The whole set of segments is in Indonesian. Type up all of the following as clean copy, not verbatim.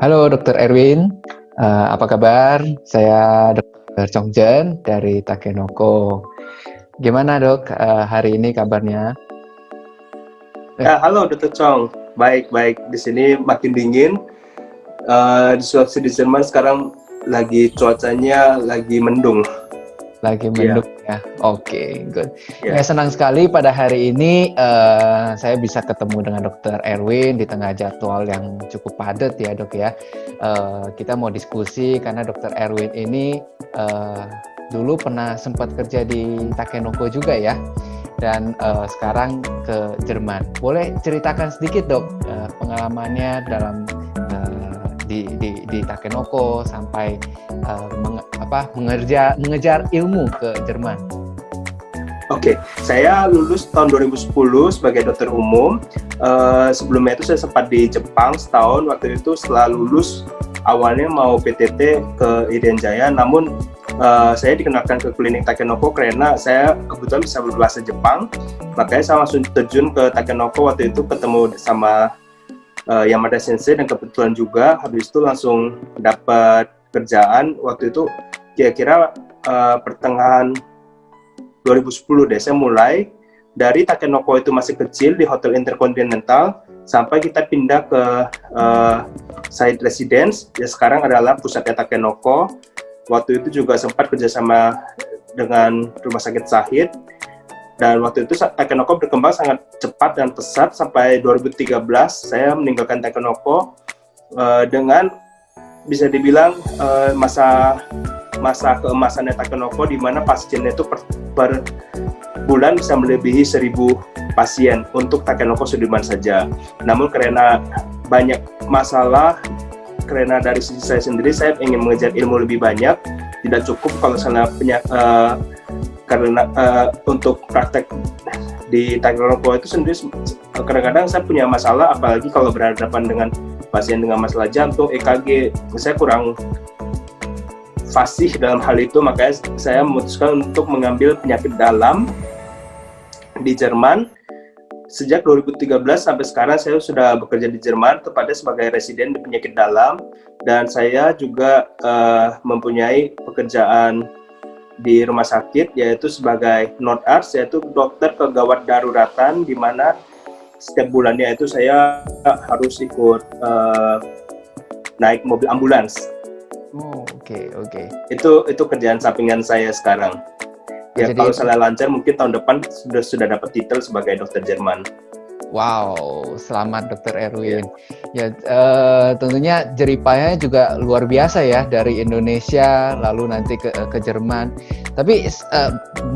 Halo Dokter Erwin. Apa kabar? Saya Dokter Chongjen dari Takenoko. Gimana Dok, hari ini kabarnya? Halo Dr. Chong, baik-baik. Di sini makin dingin. Di Sulawesi di Jerman sekarang cuacanya lagi mendung. Lagi Ya, mendung ya? Oke, good. Ya, ya. senang sekali pada hari ini saya bisa ketemu dengan Dokter Erwin di tengah jadwal yang cukup padat ya Dok ya. Kita mau diskusi karena Dokter Erwin ini eh, dulu pernah sempat kerja di Takenoko juga ya. Dan sekarang ke Jerman. Boleh ceritakan sedikit Dok pengalamannya dalam di Takenoko sampai mengejar ilmu ke Jerman. Oke, saya lulus tahun 2010 sebagai dokter umum. Sebelumnya itu saya sempat di Jepang setahun. Waktu itu setelah lulus, awalnya mau PTT ke Irian Jaya, namun saya dikenalkan ke klinik Takenoko karena saya kebetulan bisa berbahasa Jepang. Makanya saya langsung terjun ke Takenoko. Waktu itu ketemu sama Yamada Sensei dan kebetulan juga habis itu langsung dapat kerjaan. Waktu itu kira-kira pertengahan 2010 deh, saya mulai dari Takenoko itu masih kecil di Hotel Intercontinental sampai kita pindah ke Side Residence, ya sekarang adalah pusatnya Takenoko. Waktu itu juga sempat kerjasama dengan Rumah Sakit Sahid, dan waktu itu Takenoko berkembang sangat cepat dan pesat sampai 2013 saya meninggalkan Takenoko dengan bisa dibilang masa keemasannya Takenoko, di mana pasiennya itu per bulan bisa melebihi 1.000 pasien untuk Takenoko Sudirman saja. Namun karena banyak masalah, karena dari sisi saya sendiri saya ingin mengejar ilmu lebih banyak, tidak cukup kalau misalnya karena untuk praktek di Takenoko itu sendiri kadang-kadang saya punya masalah, apalagi kalau berhadapan dengan pasien dengan masalah jantung, EKG, saya kurang fasih dalam hal itu. Makanya saya memutuskan untuk mengambil penyakit dalam di Jerman. Sejak 2013 sampai sekarang saya sudah bekerja di Jerman, tepatnya sebagai residen di penyakit dalam, dan saya juga mempunyai pekerjaan di rumah sakit, yaitu sebagai Notarts, yaitu dokter kegawat daruratan, di mana setiap bulannya itu saya harus ikut naik mobil ambulans. Oh, oke. Itu kerjaan sampingan saya sekarang. Ya, Jadi kalau itu, saya lancar mungkin tahun depan sudah dapat titel sebagai dokter Jerman. wow, selamat Dokter Ya. Erwin. Ya, tentunya jeripayanya juga luar biasa ya dari Indonesia lalu nanti ke Jerman. Tapi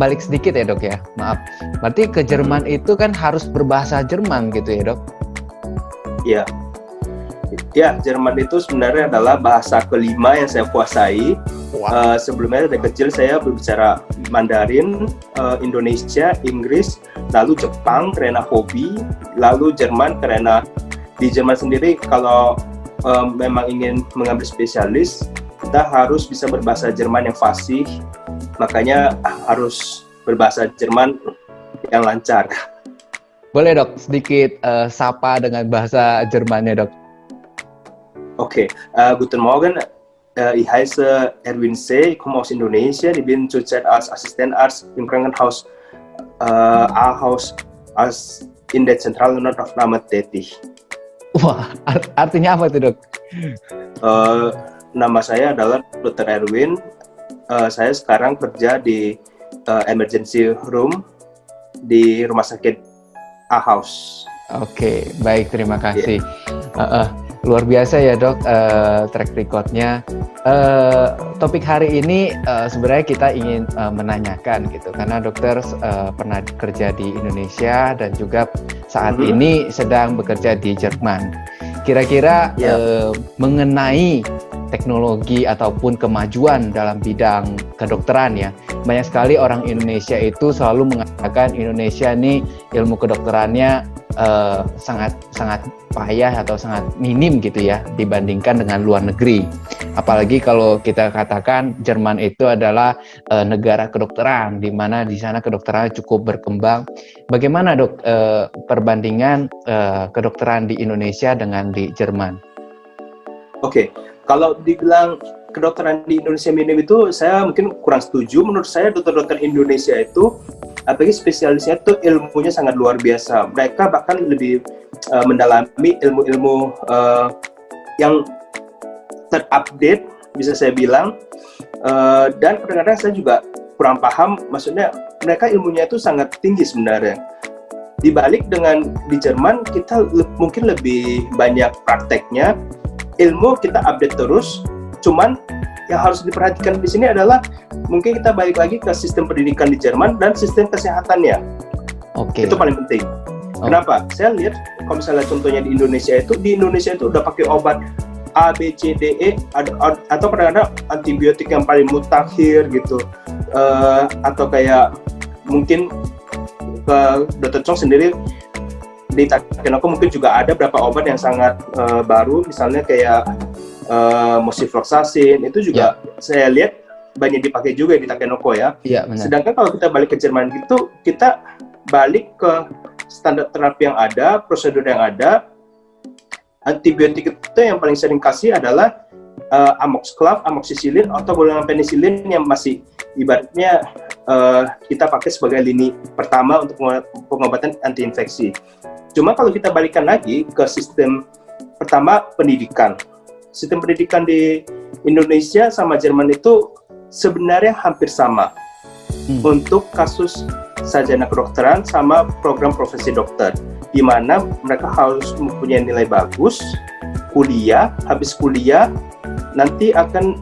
balik sedikit ya Dok ya, maaf. Berarti ke Jerman itu kan harus berbahasa Jerman gitu ya Dok? Ya, ya, Jerman itu sebenarnya adalah bahasa kelima yang saya kuasai. Wow. Sebelumnya dari kecil saya berbicara Mandarin, Indonesia, Inggris, lalu Jepang karena hobi, lalu Jerman karena di Jerman sendiri kalau memang ingin mengambil spesialis, kita harus bisa berbahasa Jerman yang fasih, makanya harus berbahasa Jerman yang lancar. Boleh Dok, sedikit sapa dengan bahasa Jermannya Dok. Oke, guten Morgen. Ich heiße Erwin C., ich komme aus Indonesien. Ich bin zurzeit als Assistentarzt im Krankenhaus Ahaus als in der zentralen Notaufnahme tätig. Wah, artinya apa itu Dok? Nama saya adalah Dr. Erwin. Saya sekarang kerja di emergency room di rumah sakit Ahaus. Oke, baik, terima kasih. Yeah. Luar biasa ya Dok, track recordnya. Topik hari ini sebenarnya kita ingin menanyakan gitu, karena dokter pernah kerja di Indonesia dan juga saat ini sedang bekerja di Jerman. Kira-kira mengenai teknologi ataupun kemajuan dalam bidang kedokteran ya, banyak sekali orang Indonesia itu selalu mengatakan Indonesia nih ilmu kedokterannya sangat payah atau sangat minim gitu ya dibandingkan dengan luar negeri. Apalagi kalau kita katakan Jerman itu adalah negara kedokteran, di mana di sana kedokteran cukup berkembang. Bagaimana Dok perbandingan kedokteran di Indonesia dengan di Jerman? Oke, kalau dibilang kedokteran di Indonesia minim itu saya mungkin kurang setuju. Menurut saya dokter-dokter Indonesia itu, apalagi spesialisnya itu ilmunya sangat luar biasa. Mereka bahkan lebih mendalami ilmu-ilmu yang terupdate, bisa saya bilang. Dan kadang-kadang saya juga kurang paham, maksudnya mereka ilmunya itu sangat tinggi sebenarnya. Dibalik dengan di Jerman, kita mungkin lebih banyak prakteknya, ilmu kita update terus. Cuman yang harus diperhatikan di sini adalah mungkin kita balik lagi ke sistem pendidikan di Jerman dan sistem kesehatannya. Oke. Itu paling penting. Kenapa? Saya lihat kalau misalnya contohnya di Indonesia itu udah pakai obat A, B, C, D, E, atau kadang-kadang antibiotik yang paling mutakhir gitu, atau kayak mungkin Dr. Chong sendiri di Takenoko mungkin juga ada beberapa obat yang sangat baru, misalnya kayak moxifloxacin, itu juga saya lihat banyak dipakai juga di Takenoko ya. Iya, benar. Sedangkan kalau kita balik ke Jerman gitu, kita balik ke standar terapi yang ada, prosedur yang ada. Antibiotik itu yang paling sering kasih adalah amoxiclav, amoxicillin, atau golongan penicillin yang masih ibaratnya kita pakai sebagai lini pertama untuk pengobatan anti-infeksi. Cuma kalau kita balikan lagi ke sistem pertama pendidikan. Sistem pendidikan di Indonesia sama Jerman itu sebenarnya hampir sama. Untuk kasus sarjana kedokteran sama program profesi dokter, di mana mereka harus mempunyai nilai bagus, habis kuliah nanti akan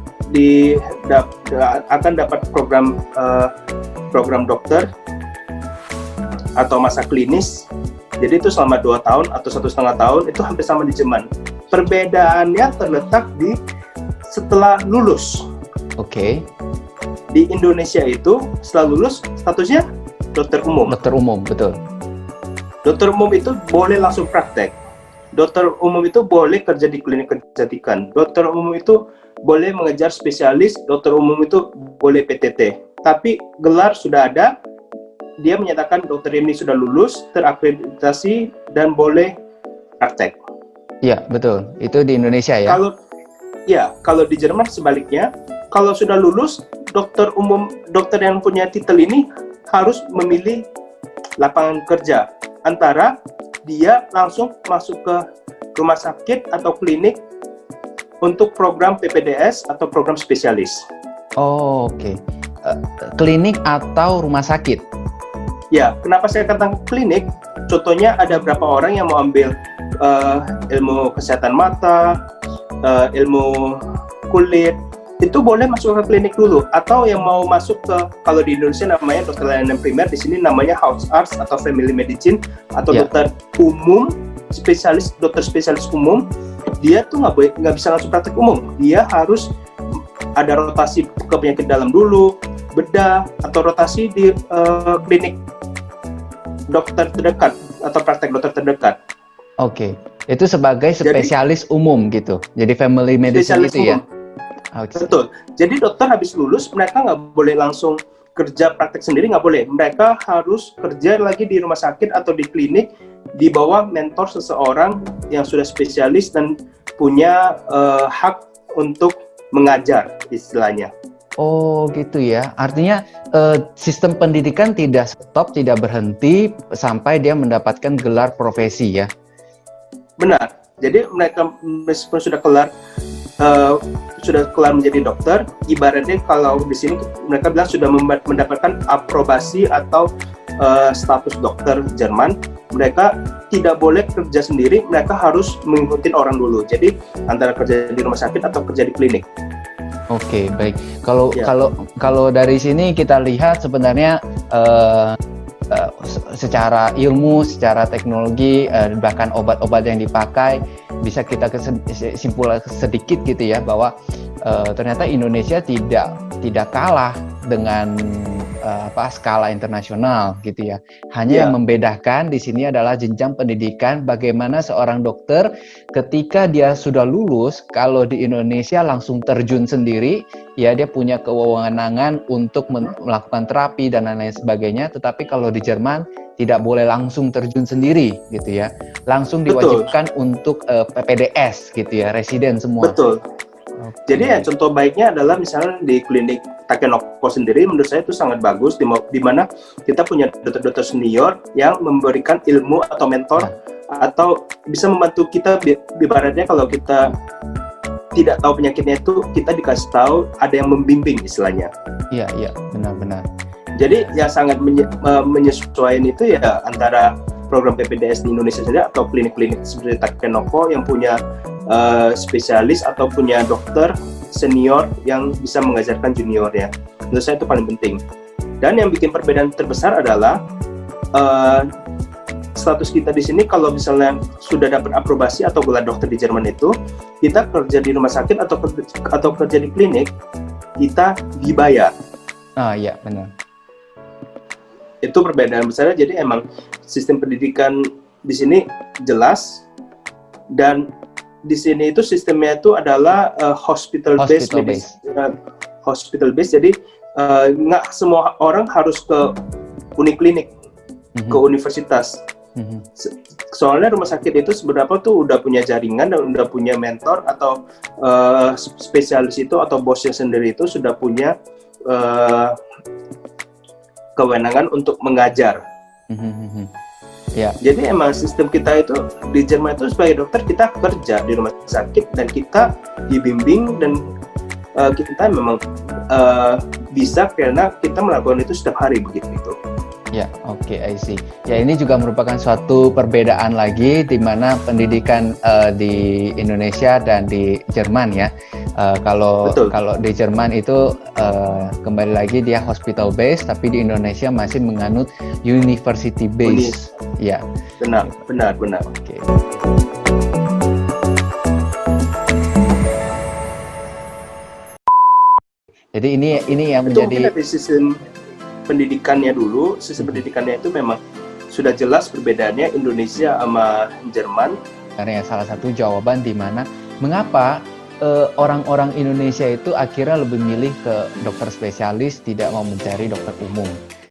dapat program dokter atau masa klinis. Jadi itu selama 2 tahun atau 1,5 tahun, itu hampir sama di Jerman. Perbedaannya terletak di setelah lulus. Oke. Di Indonesia itu setelah lulus statusnya dokter umum. Dokter umum, betul. Dokter umum itu boleh langsung praktek. Dokter umum itu boleh kerja di klinik kecantikan. Dokter umum itu boleh mengejar spesialis. Dokter umum itu boleh PTT. Tapi gelar sudah ada. Dia menyatakan dokter ini sudah lulus, terakreditasi, dan boleh praktek. Iya, betul. Itu di Indonesia ya? Kalau di Jerman sebaliknya, kalau sudah lulus, dokter umum, dokter yang punya titel ini harus memilih lapangan kerja. Antara dia langsung masuk ke rumah sakit atau klinik untuk program PPDS atau program spesialis. Oh, oke. Klinik atau rumah sakit? Ya, kenapa saya katakan klinik? Contohnya ada beberapa orang yang mau ambil ilmu kesehatan mata, ilmu kulit, itu boleh masuk ke klinik dulu. Atau yang mau masuk ke, kalau di Indonesia namanya dokter layanan primer, di sini namanya house arts atau family medicine, atau dokter umum, dokter spesialis umum, dia tuh nggak bisa langsung praktek umum. Dia harus ada rotasi ke penyakit dalam dulu, bedah, atau rotasi di klinik dokter terdekat atau praktek dokter terdekat. Oke, itu sebagai spesialis umum gitu. Jadi family medicine itu ya? Betul. Jadi dokter habis lulus, mereka nggak boleh langsung kerja praktek sendiri, nggak boleh. Mereka harus kerja lagi di rumah sakit atau di klinik di bawah mentor seseorang yang sudah spesialis dan punya hak untuk mengajar istilahnya. Oh gitu ya, artinya sistem pendidikan tidak stop, tidak berhenti sampai dia mendapatkan gelar profesi ya? Benar, jadi mereka meskipun sudah kelar menjadi dokter, ibaratnya kalau di sini mereka bilang sudah mendapatkan aprobasi atau status dokter Jerman. Mereka tidak boleh kerja sendiri, mereka harus mengikuti orang dulu, jadi antara kerja di rumah sakit atau kerja di klinik. Oke, baik. Kalau dari sini kita lihat sebenarnya secara ilmu, secara teknologi, bahkan obat-obat yang dipakai, bisa kita simpulkan sedikit gitu ya, bahwa ternyata Indonesia tidak kalah dengan skala internasional gitu ya. Hanya yang membedakan di sini adalah jenjang pendidikan, bagaimana seorang dokter ketika dia sudah lulus, kalau di Indonesia langsung terjun sendiri, ya dia punya kewenangan untuk melakukan terapi dan lain-lain sebagainya, tetapi kalau di Jerman tidak boleh langsung terjun sendiri gitu ya. Langsung diwajibkan untuk PPDS gitu ya, residen semua. Betul. Jadi ya contoh baiknya adalah misalnya di klinik Takenoko sendiri, menurut saya itu sangat bagus di mana kita punya dokter-dokter senior yang memberikan ilmu atau mentor atau bisa membantu kita, ibaratnya kalau kita tidak tahu penyakitnya itu, kita dikasih tahu, ada yang membimbing istilahnya. Iya, benar-benar. Jadi yang sangat menyesuaikan itu ya antara program PPDS di Indonesia saja atau klinik-klinik seperti Takenoko yang punya spesialis atau punya dokter senior yang bisa mengajarkan juniornya. Menurut saya itu paling penting. Dan yang bikin perbedaan terbesar adalah status kita di sini, kalau misalnya sudah dapat aprobasi atau gelar dokter di Jerman itu, kita kerja di rumah sakit atau kerja di klinik, kita dibayar. Iya, benar. Itu perbedaan besar. Jadi emang sistem pendidikan di sini jelas, dan di sini itu sistemnya itu adalah hospital based. Jadi nggak semua orang harus ke uniklinik, ke universitas. Soalnya rumah sakit itu sebenarnya tuh udah punya jaringan dan udah punya mentor atau spesialis itu atau bosnya sendiri itu sudah punya kewenangan untuk mengajar. Ya. Jadi emang sistem kita itu di Jerman itu sebagai dokter kita kerja di rumah sakit dan kita dibimbing dan kita memang bisa karena kita melakukan itu setiap hari begitu. Ya, oke, I see. Ya, ini juga merupakan suatu perbedaan lagi di mana pendidikan di Indonesia dan di Jerman ya. Kalau di Jerman itu kembali lagi dia hospital based, tapi di Indonesia masih menganut university based. Ya. Benar. Oke. Jadi ini yang itu menjadi dari sistem pendidikannya dulu. Sistem pendidikannya itu memang sudah jelas perbedaannya Indonesia sama Jerman. Karena salah satu jawaban di mana mengapa orang-orang Indonesia itu akhirnya lebih milih ke dokter spesialis, tidak mau mencari dokter umum.